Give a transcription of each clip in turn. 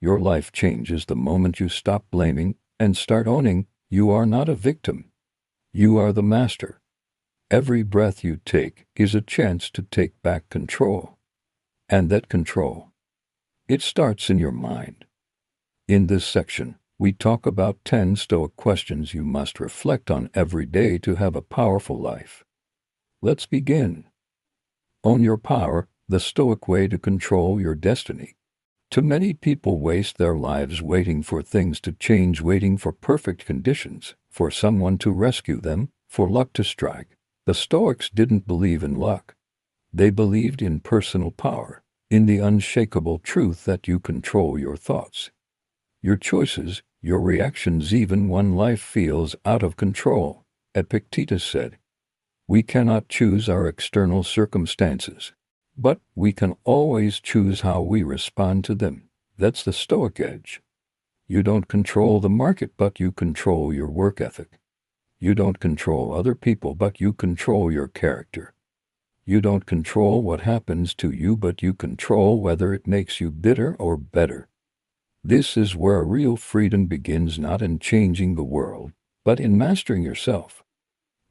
Your life changes the moment you stop blaming and start owning. You are not a victim. You are the master. Every breath you take is a chance to take back control. And that control, it starts in your mind. In this section, we talk about 10 Stoic questions you must reflect on every day to have a powerful life. Let's begin. Own your power, the Stoic way to control your destiny. Too many people waste their lives waiting for things to change, waiting for perfect conditions, for someone to rescue them, for luck to strike. The Stoics didn't believe in luck. They believed in personal power, in the unshakable truth that you control your thoughts, your choices, your reactions, even when life feels out of control. Epictetus said, "We cannot choose our external circumstances, but we can always choose how we respond to them." That's the Stoic edge. You don't control the market, but you control your work ethic. You don't control other people, but you control your character. You don't control what happens to you, but you control whether it makes you bitter or better. This is where real freedom begins, not in changing the world, but in mastering yourself.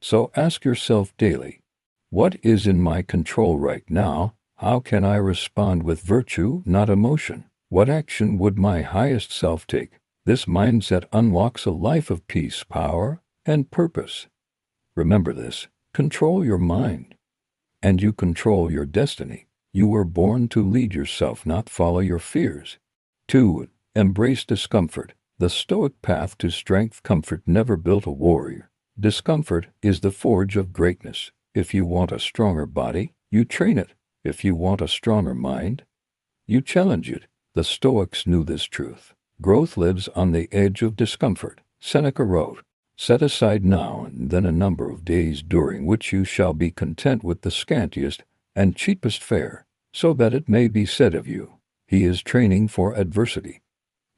So ask yourself daily, what is in my control right now? How can I respond with virtue, not emotion? What action would my highest self take? This mindset unlocks a life of peace, power, and purpose. Remember this: control your mind, and you control your destiny. You were born to lead yourself, not follow your fears. 2. Embrace discomfort. The Stoic path to strength. Comfort never built a warrior. Discomfort is the forge of greatness. If you want a stronger body, you train it. If you want a stronger mind, you challenge it. The Stoics knew this truth. Growth lives on the edge of discomfort. Seneca wrote, "Set aside now and then a number of days during which you shall be content with the scantiest and cheapest fare, so that it may be said of you, he is training for adversity."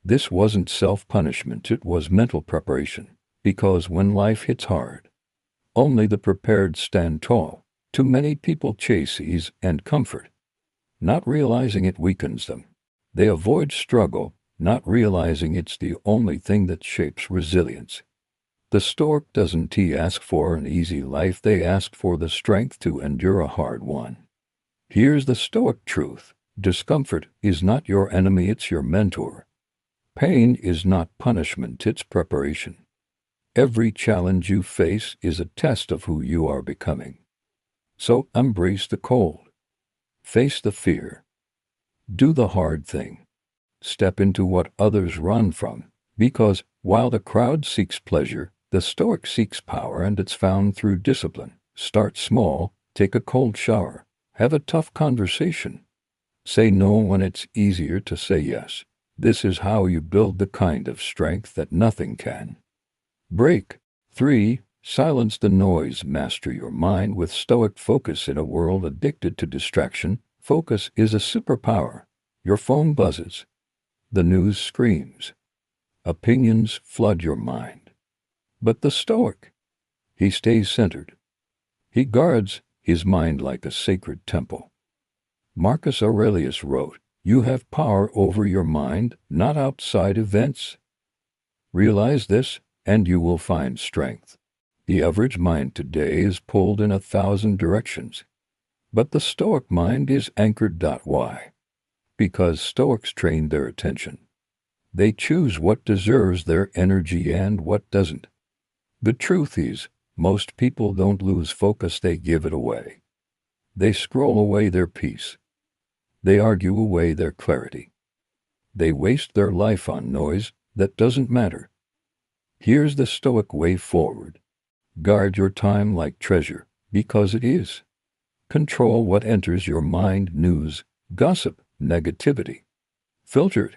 This wasn't self-punishment, it was mental preparation, because when life hits hard, only the prepared stand tall. Too many people chase ease and comfort. Not realizing it weakens them. They avoid struggle, not realizing it's the only thing that shapes resilience. The Stoic doesn't ask for an easy life, they ask for the strength to endure a hard one. Here's the Stoic truth: discomfort is not your enemy, it's your mentor. Pain is not punishment, it's preparation. Every challenge you face is a test of who you are becoming. So embrace the cold. Face the fear. Do the hard thing. Step into what others run from, because while the crowd seeks pleasure, the Stoic seeks power, and it's found through discipline. Start small, take a cold shower, have a tough conversation. Say no when it's easier to say yes. This is how you build the kind of strength that nothing can break. 3. Silence the noise. Master your mind with Stoic focus. In a world addicted to distraction, focus is a superpower. Your phone buzzes. The news screams. Opinions flood your mind. But the Stoic, he stays centered. He guards his mind like a sacred temple. Marcus Aurelius wrote, "You have power over your mind, not outside events." Realize this, and you will find strength. The average mind today is pulled in 1,000 directions. But the Stoic mind is anchored. Why? Because Stoics train their attention. They choose what deserves their energy and what doesn't. The truth is, most people don't lose focus, they give it away. They scroll away their peace. They argue away their clarity. They waste their life on noise that doesn't matter. Here's the Stoic way forward. Guard your time like treasure, because it is. Control what enters your mind: news, gossip, negativity. Filter it.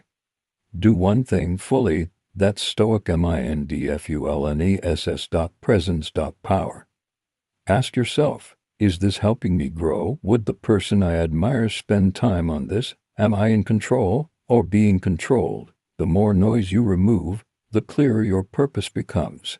Do one thing fully. That's Stoic. Mindfulness. Presence. Power. Ask yourself, is this helping me grow? Would the person I admire spend time on this? Am I in control or being controlled? The more noise you remove, the clearer your purpose becomes.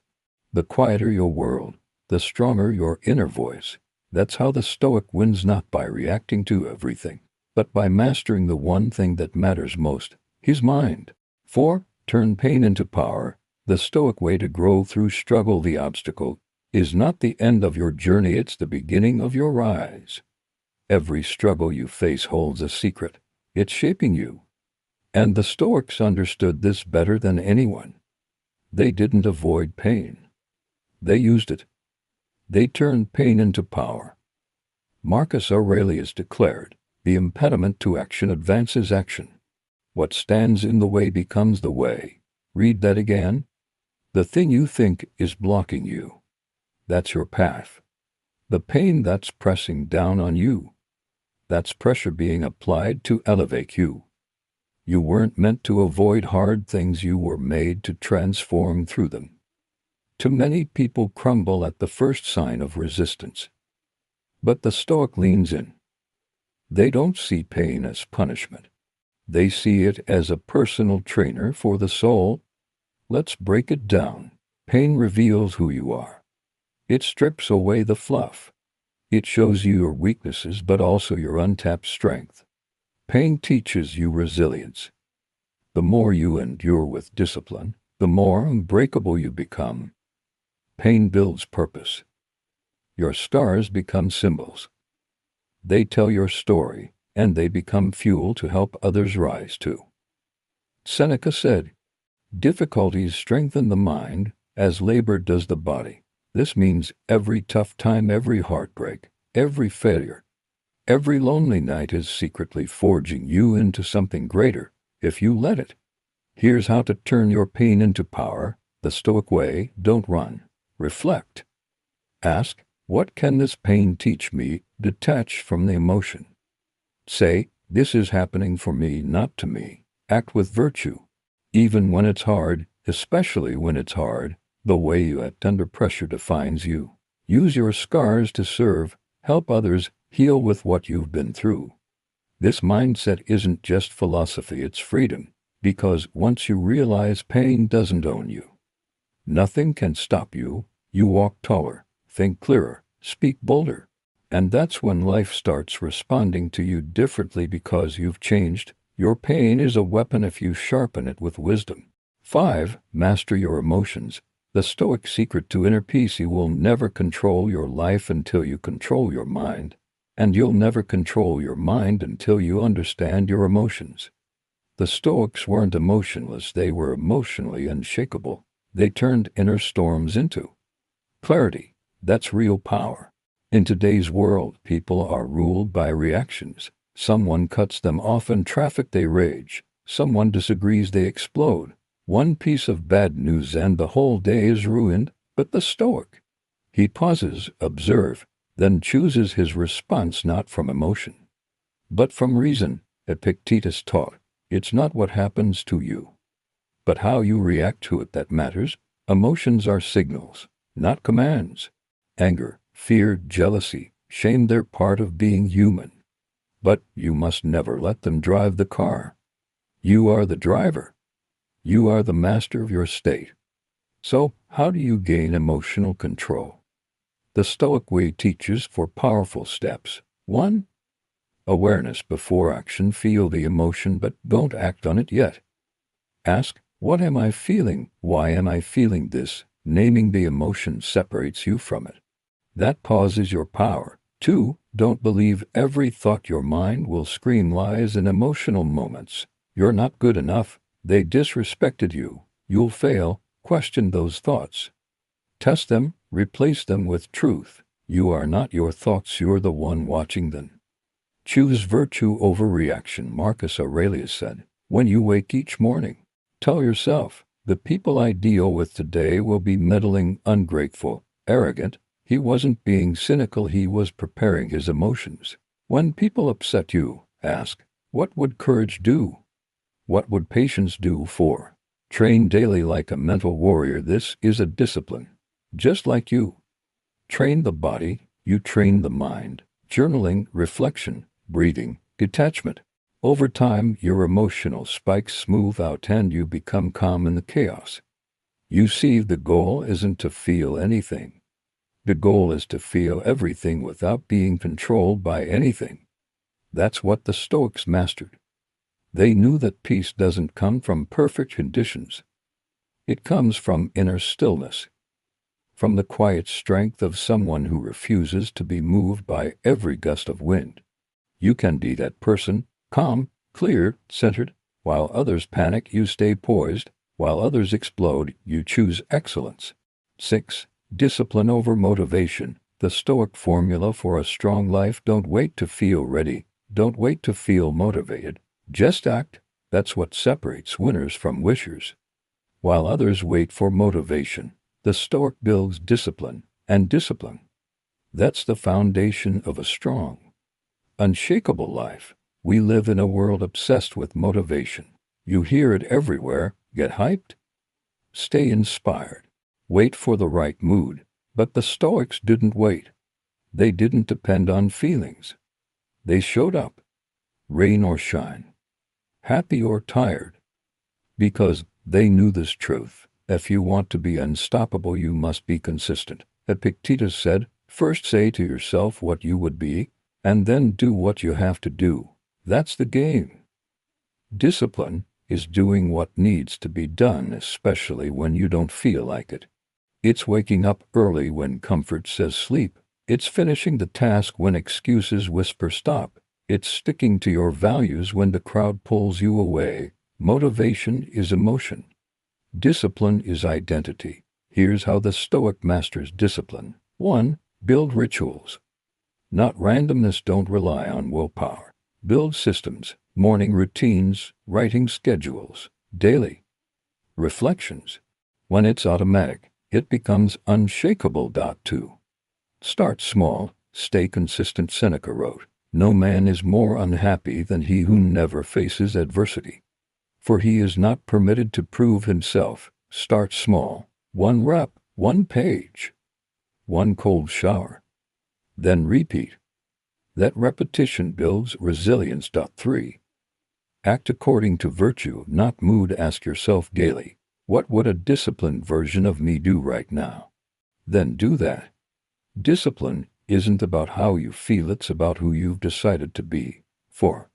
The quieter your world, the stronger your inner voice. That's how the Stoic wins, not by reacting to everything, but by mastering the one thing that matters most. his mind. 4. Turn pain into power. The Stoic way to grow through struggle. The obstacle is not the end of your journey, it's the beginning of your rise. Every struggle you face holds a secret. It's shaping you. And the Stoics understood this better than anyone. They didn't avoid pain. They used it. They turned pain into power. Marcus Aurelius declared, "The impediment to action advances action. What stands in the way becomes the way." Read that again. The thing you think is blocking you. That's your path. The pain that's pressing down on you. That's pressure being applied to elevate you. You weren't meant to avoid hard things, you were made to transform through them. Too many people crumble at the first sign of resistance. But the Stoic leans in. They don't see pain as punishment. They see it as a personal trainer for the soul. Let's break it down. Pain reveals who you are. It strips away the fluff. It shows you your weaknesses but also your untapped strength. Pain teaches you resilience. The more you endure with discipline, the more unbreakable you become. Pain builds purpose. Your scars become symbols. They tell your story, and they become fuel to help others rise too. Seneca said, "Difficulties strengthen the mind, as labor does the body." This means every tough time, every heartbreak, every failure, every lonely night is secretly forging you into something greater, if you let it. Here's how to turn your pain into power, the Stoic way. Don't run. Reflect. Ask, what can this pain teach me? Detach from the emotion. Say, this is happening for me, not to me. Act with virtue. Even when it's hard, especially when it's hard, the way you act under pressure defines you. Use your scars to serve, help others, heal with what you've been through. This mindset isn't just philosophy, it's freedom, because once you realize pain doesn't own you, nothing can stop you. You walk taller, think clearer, speak bolder. And that's when life starts responding to you differently because you've changed. Your pain is a weapon if you sharpen it with wisdom. 5. Master your emotions. The Stoic secret to inner peace. You will never control your life until you control your mind. And you'll never control your mind until you understand your emotions. The Stoics weren't emotionless, they were emotionally unshakable. They turned inner storms into clarity. That's real power. In today's world, people are ruled by reactions. Someone cuts them off in traffic, they rage. Someone disagrees, they explode. One piece of bad news and the whole day is ruined. But the Stoic, he pauses, observes, then chooses his response not from emotion, but from reason. Epictetus taught, it's not what happens to you, but how you react to it that matters. Emotions are signals, not commands. Anger, fear, jealousy, shame, they're part of being human. But you must never let them drive the car. You are the driver. You are the master of your state. So, how do you gain emotional control? The Stoic way teaches 4 powerful steps. 1. Awareness before action. Feel the emotion but don't act on it yet. Ask, what am I feeling? Why am I feeling this? Naming the emotion separates you from it. That pause is your power. 2. Don't believe every thought. Your mind will scream lies in emotional moments. You're not good enough. They disrespected you. You'll fail. Question those thoughts. Test them. Replace them with truth. You are not your thoughts, you're the one watching them. Choose virtue over reaction. Marcus Aurelius said, when you wake each morning, tell yourself, the people I deal with today will be meddling, ungrateful, arrogant. He wasn't being cynical, he was preparing his emotions. When people upset you, ask, what would courage do? What would patience do? 4. Train daily like a mental warrior. This is a discipline. Just like you train the body, you train the mind. Journaling, reflection, breathing, detachment. Over time, your emotional spikes smooth out and you become calm in the chaos. You see, the goal isn't to feel anything. The goal is to feel everything without being controlled by anything. That's what the Stoics mastered. They knew that peace doesn't come from perfect conditions. It comes from inner stillness, from the quiet strength of someone who refuses to be moved by every gust of wind. You can be that person, calm, clear, centered. While others panic, you stay poised. While others explode, you choose excellence. 6. Discipline over motivation. The Stoic formula for a strong life: don't wait to feel ready. Don't wait to feel motivated. Just act. That's what separates winners from wishers. While others wait for motivation, the Stoic builds discipline, and discipline, that's the foundation of a strong, unshakable life. We live in a world obsessed with motivation. You hear it everywhere: get hyped, stay inspired, wait for the right mood. But the Stoics didn't wait. They didn't depend on feelings. They showed up, rain or shine, happy or tired, because they knew this truth: if you want to be unstoppable, you must be consistent. Epictetus said, first say to yourself what you would be, and then do what you have to do. That's the game. Discipline is doing what needs to be done, especially when you don't feel like it. It's waking up early when comfort says sleep. It's finishing the task when excuses whisper stop. It's sticking to your values when the crowd pulls you away. Motivation is emotion. Discipline is identity. Here's how the Stoic masters discipline. 1. Build rituals. Not randomness. Don't rely on willpower. Build systems, morning routines, writing schedules, daily reflections. When it's automatic, it becomes unshakable. 2. Start small, stay consistent. Seneca wrote, no man is more unhappy than he who never faces adversity, for he is not permitted to prove himself. Start small. 1 rep, 1 page, 1 cold shower. Then repeat. That repetition builds resilience. 3. Act according to virtue, not mood. Ask yourself daily, what would a disciplined version of me do right now? Then do that. Discipline isn't about how you feel, it's about who you've decided to be. 4.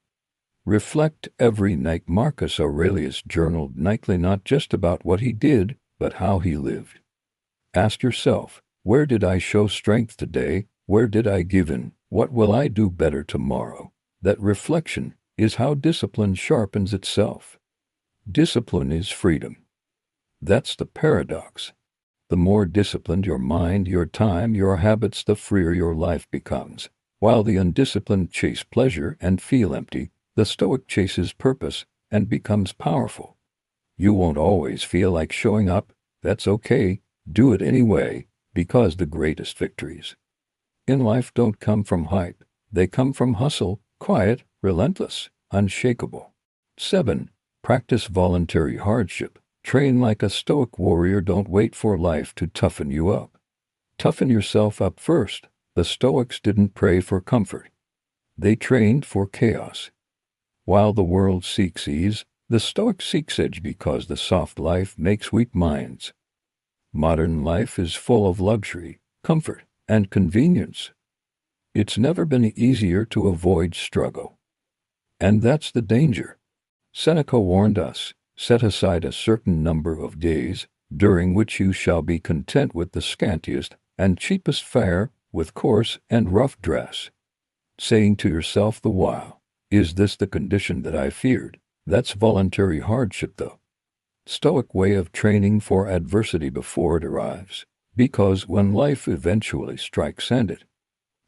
Reflect every night. Marcus Aurelius journaled nightly, not just about what he did, but how he lived. Ask yourself, where did I show strength today? Where did I give in? What will I do better tomorrow? That reflection is how discipline sharpens itself. Discipline is freedom. That's the paradox. The more disciplined your mind, your time, your habits, the freer your life becomes. While the undisciplined chase pleasure and feel empty, the Stoic chases purpose and becomes powerful. You won't always feel like showing up. That's okay. Do it anyway, because the greatest victories in life don't come from hype. They come from hustle, quiet, relentless, unshakable. 7. Practice voluntary hardship. Train like a Stoic warrior. Don't wait for life to toughen you up. Toughen yourself up first. The Stoics didn't pray for comfort. They trained for chaos. While the world seeks ease, the Stoic seeks edge, because the soft life makes weak minds. Modern life is full of luxury, comfort, and convenience. It's never been easier to avoid struggle. And that's the danger. Seneca warned us, set aside a certain number of days, during which you shall be content with the scantiest and cheapest fare, with coarse and rough dress, saying to yourself the while, is this the condition that I feared? That's voluntary hardship, though. Stoic way of training for adversity before it arrives, because when life eventually strikes, and it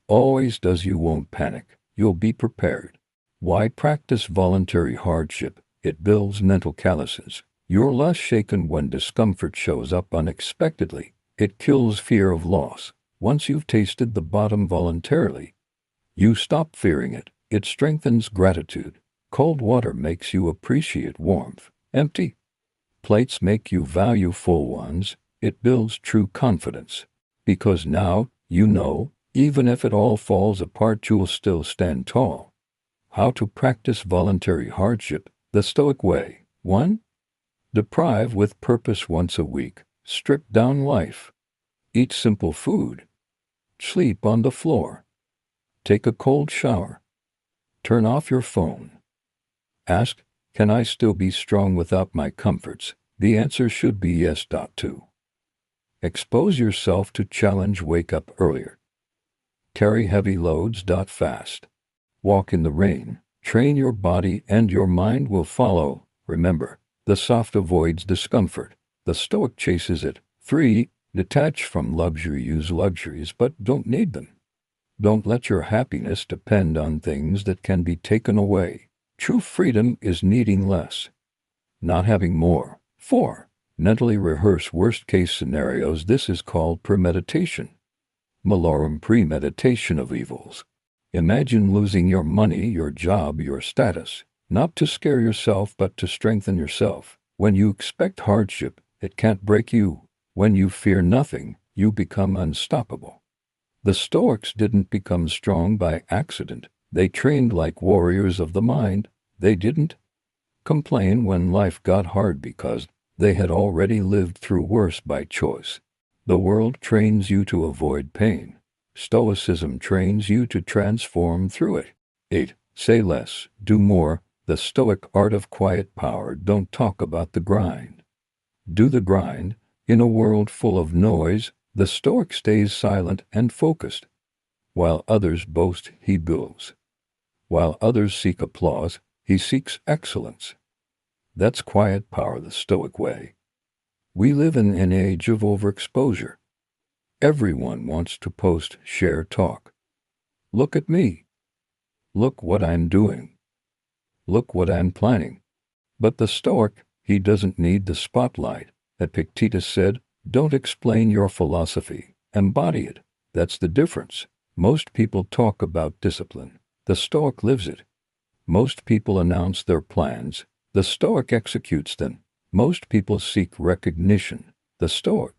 always does, you won't panic. You'll be prepared. Why practice voluntary hardship? It builds mental calluses. You're less shaken when discomfort shows up unexpectedly. It kills fear of loss. Once you've tasted the bottom voluntarily, you stop fearing it. It strengthens gratitude. Cold water makes you appreciate warmth. Empty plates make you value full ones. It builds true confidence, because now you know, even if it all falls apart, you'll still stand tall. How to practice voluntary hardship the Stoic way. 1. Deprive with purpose once a week. Strip down life. Eat simple food. Sleep on the floor. Take a cold shower. Turn off your phone. Ask, Can I still be strong without my comforts? The answer should be yes. 2. Expose yourself to challenge. Wake up earlier. Carry heavy loads. Fast. Walk in the rain. Train your body and your mind will follow. Remember, the soft avoids discomfort. The Stoic chases it. 3. Detach from luxury. Use luxuries but don't need them. Don't let your happiness depend on things that can be taken away. True freedom is needing less, not having more. 4. Mentally rehearse worst-case scenarios. This is called premeditation. Malorum, premeditation of evils. Imagine losing your money, your job, your status, not to scare yourself but to strengthen yourself. When you expect hardship, it can't break you. When you fear nothing, you become unstoppable. The Stoics didn't become strong by accident. They trained like warriors of the mind. They didn't complain when life got hard because they had already lived through worse by choice. The world trains you to avoid pain. Stoicism trains you to transform through it. 8. Say less, do more. The Stoic art of quiet power. Don't talk about the grind. Do the grind. In a world full of noise, the Stoic stays silent and focused. While others boast, he builds. While others seek applause, he seeks excellence. That's quiet power, the Stoic way. We live in an age of overexposure. Everyone wants to post, share, talk. Look at me. Look what I'm doing. Look what I'm planning. But the Stoic, he doesn't need the spotlight. Epictetus said, don't explain your philosophy, embody it. That's the difference. Most people talk about discipline. The Stoic lives it. Most people announce their plans. The Stoic executes them. Most people seek recognition. The Stoic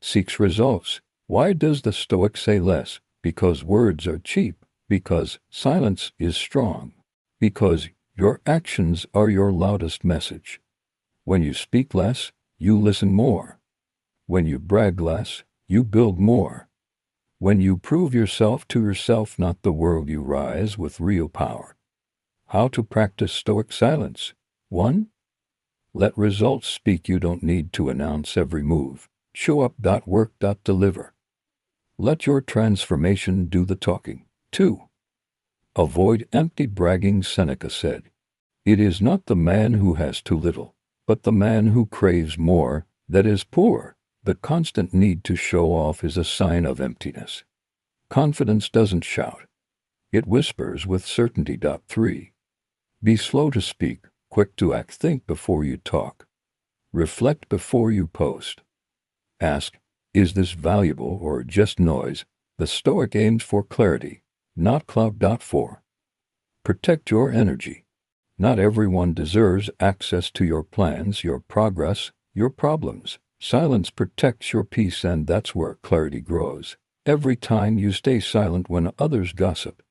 seeks results. Why does the Stoic say less? Because words are cheap. Because silence is strong. Because your actions are your loudest message. When you speak less, you listen more. When you brag less, you build more. When you prove yourself to yourself, not the world, you rise with real power. How to practice Stoic silence. 1. Let results speak. You don't need to announce every move. Show up. Work. Deliver. Let your transformation do the talking. 2. Avoid empty bragging. Seneca said, it is not the man who has too little, but the man who craves more, that is poor. The constant need to show off is a sign of emptiness. Confidence doesn't shout. It whispers with certainty. 3. Be slow to speak, quick to act. Think before you talk. Reflect before you post. Ask, is this valuable or just noise? The Stoic aims for clarity, not cloud. 4. Protect your energy. Not everyone deserves access to your plans, your progress, your problems. Silence protects your peace, and that's where clarity grows. Every time you stay silent when others gossip,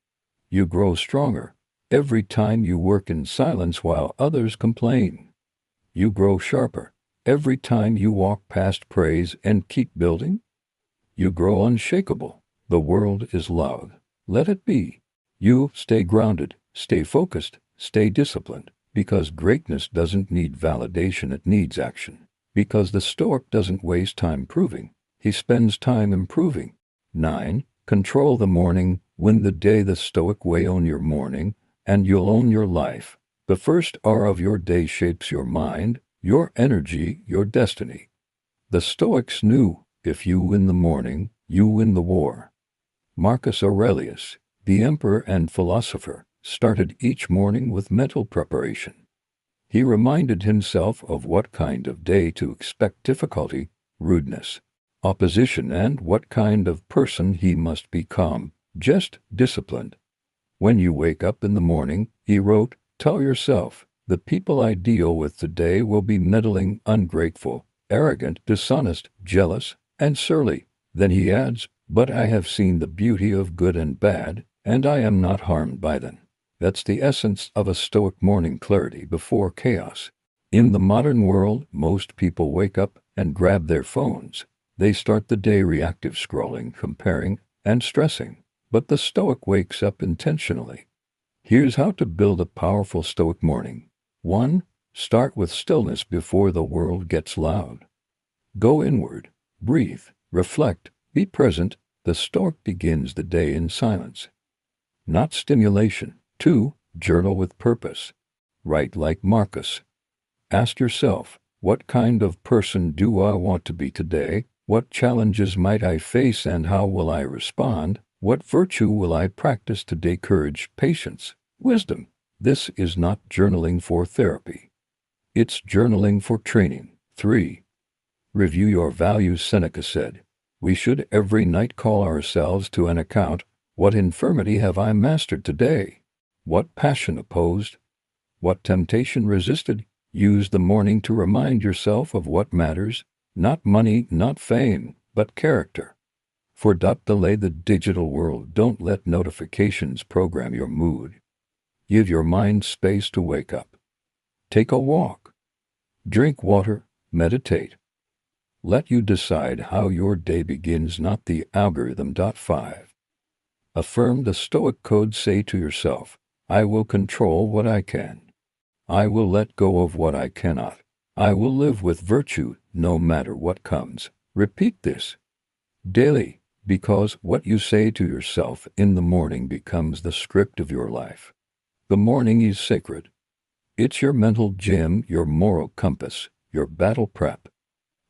you grow stronger. Every time you work in silence while others complain, you grow sharper. Every time you walk past praise and keep building, you grow unshakable. The world is loud. Let it be. You stay grounded, stay focused, stay disciplined, because greatness doesn't need validation, it needs action. Because the Stoic doesn't waste time proving, he spends time improving. 9. Control the morning. Win the day the Stoic way. Own your morning, and you'll own your life. The first hour of your day shapes your mind, your energy, your destiny. The Stoics knew, if you win the morning, you win the war. Marcus Aurelius, the emperor and philosopher, started each morning with mental preparation. He reminded himself of what kind of day to expect: difficulty, rudeness, opposition, and what kind of person he must be: calm, just, disciplined. When you wake up in the morning, he wrote, tell yourself, the people I deal with today will be meddling, ungrateful, arrogant, dishonest, jealous, and surly. Then he adds, but I have seen the beauty of good and bad, and I am not harmed by them. That's the essence of a Stoic morning: clarity before chaos. In the modern world, most people wake up and grab their phones. They start the day reactive, scrolling, comparing, and stressing. But the Stoic wakes up intentionally. Here's how to build a powerful Stoic morning. 1. Start with stillness before the world gets loud. Go inward, breathe, reflect, be present. The Stoic begins the day in silence, not stimulation. 2. Journal with purpose. Write like Marcus. Ask yourself, what kind of person do I want to be today? What challenges might I face and how will I respond? What virtue will I practice today? Courage, patience, wisdom. This is not journaling for therapy. It's journaling for training. 3. Review your values. Seneca said, we should every night call ourselves to an account. What infirmity have I mastered today? What passion opposed? What temptation resisted? Use the morning to remind yourself of what matters. Not money, not fame, but character. Delay the digital world. Don't let notifications program your mood. Give your mind space to wake up. Take a walk. Drink water. Meditate. Let you decide how your day begins, not the algorithm. 5. Affirm the Stoic code. Say to yourself, I will control what I can. I will let go of what I cannot. I will live with virtue no matter what comes. Repeat this daily, because what you say to yourself in the morning becomes the script of your life. The morning is sacred. It's your mental gym, your moral compass, your battle prep.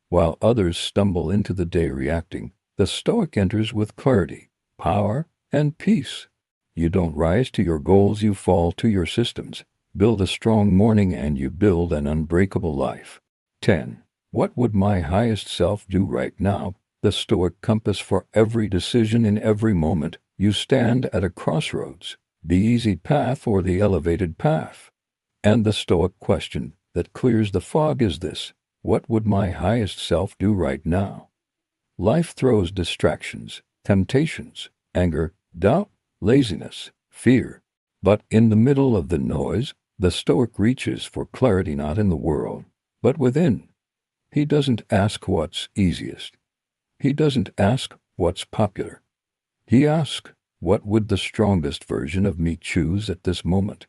While others stumble into the day reacting, the Stoic enters with clarity, power, and peace. You don't rise to your goals, you fall to your systems. Build a strong morning and you build an unbreakable life. 10. What would my highest self do right now? The Stoic compass for every decision in every moment. You stand at a crossroads, the easy path or the elevated path. And the Stoic question that clears the fog is this: what would my highest self do right now? Life throws distractions, temptations, anger, doubt, laziness, fear. But in the middle of the noise, the Stoic reaches for clarity, not in the world, but within. He doesn't ask what's easiest. He doesn't ask what's popular. He asks, what would the strongest version of me choose at this moment?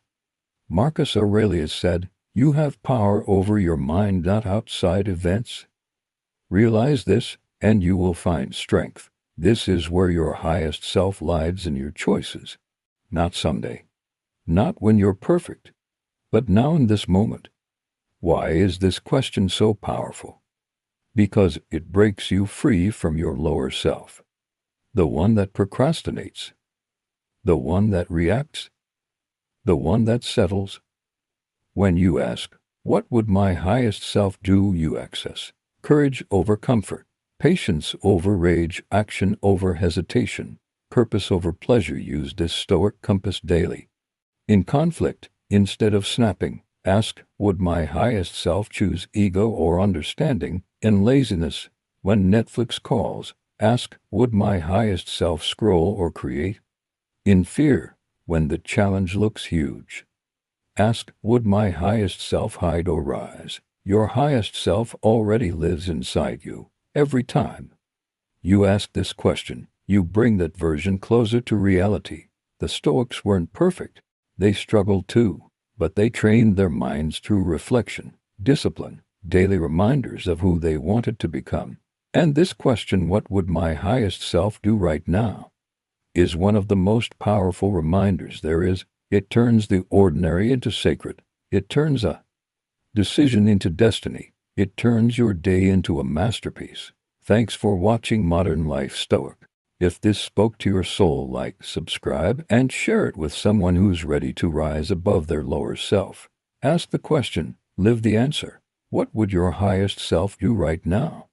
Marcus Aurelius said, you have power over your mind, not outside events. Realize this, and you will find strength. This is where your highest self lies in your choices. Not someday. Not when you're perfect. But now in this moment. Why is this question so powerful? Because it breaks you free from your lower self. The one that procrastinates. The one that reacts. The one that settles. When you ask, what would my highest self do, you access courage over comfort, patience over rage, action over hesitation, purpose over pleasure. Use this Stoic compass daily. In conflict, instead of snapping, ask, would my highest self choose ego or understanding? In laziness, when Netflix calls, ask, would my highest self scroll or create? In fear, when the challenge looks huge, ask, would my highest self hide or rise? Your highest self already lives inside you. Every time you ask this question, you bring that version closer to reality. The Stoics weren't perfect. They struggled too, but they trained their minds through reflection, discipline, daily reminders of who they wanted to become. And this question, what would my highest self do right now, is one of the most powerful reminders there is. It turns the ordinary into sacred. It turns a decision into destiny. It turns your day into a masterpiece. Thanks for watching Modern Life Stoic. If this spoke to your soul, like, subscribe, and share it with someone who's ready to rise above their lower self. Ask the question, live the answer. What would your highest self do right now?